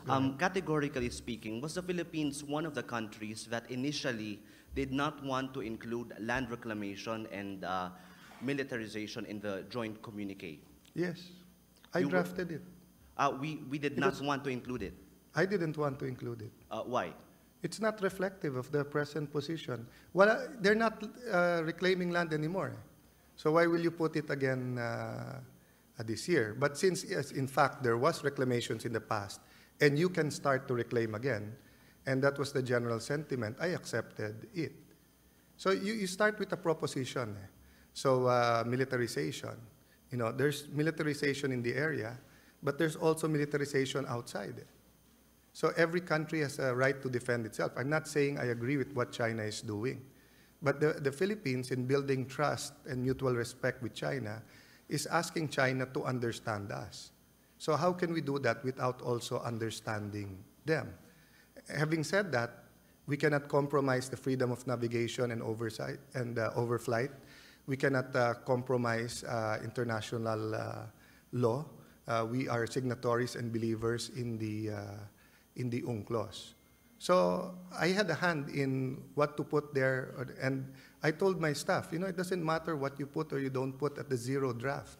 Go ahead. Categorically speaking, was the Philippines one of the countries that initially did not want to include land reclamation and militarization in the joint communique? Yes, I You were- drafted it. We did It not was- want to include it. I didn't want to include it. Why? It's not reflective of the present position. Well, they're not reclaiming land anymore. So why will you put it again this year? But since, yes, in fact, there was reclamations in the past, and you can start to reclaim again, and that was the general sentiment, I accepted it. So you start with a proposition. So militarization. You know, there's militarization in the area, but there's also militarization outside. So every country has a right to defend itself. I'm not saying I agree with what China is doing. But the Philippines, in building trust and mutual respect with China, is asking China to understand us. So how can we do that without also understanding them? Having said that, we cannot compromise the freedom of navigation and oversight and overflight. We cannot compromise international law. We are signatories and believers in the UNCLOS. So I had a hand in what to put there, and I told my staff, you know, it doesn't matter what you put or you don't put at the zero draft,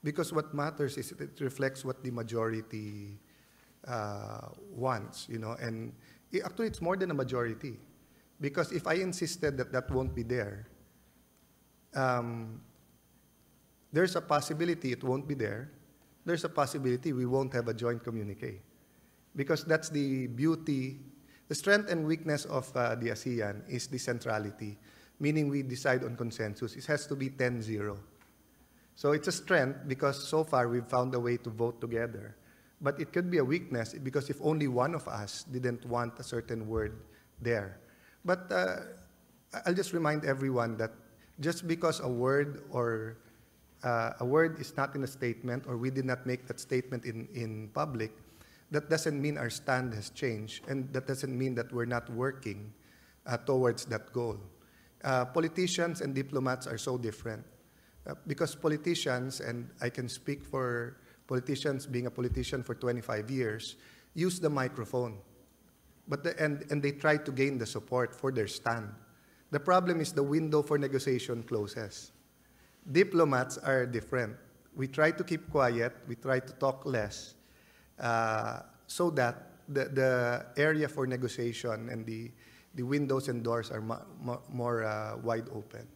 because what matters is it reflects what the majority wants, you know, and actually it's more than a majority, because if I insisted that that won't be there, there's a possibility it won't be there. There's a possibility we won't have a joint communique, because that's the beauty. The strength and weakness of the ASEAN is the centrality, meaning we decide on consensus. It has to be 10-0. So it's a strength because so far we've found a way to vote together. But it could be a weakness because if only one of us didn't want a certain word there. But I'll just remind everyone that just because a word or a word is not in a statement, or we did not make that statement in public, that doesn't mean our stand has changed, and that doesn't mean that we're not working towards that goal. Politicians and diplomats are so different. Because politicians, and I can speak for politicians being a politician for 25 years, use the microphone. And they try to gain the support for their stand. The problem is the window for negotiation closes. Diplomats are different. We try to keep quiet, we try to talk less, so that the area for negotiation and the windows and doors are more wide open.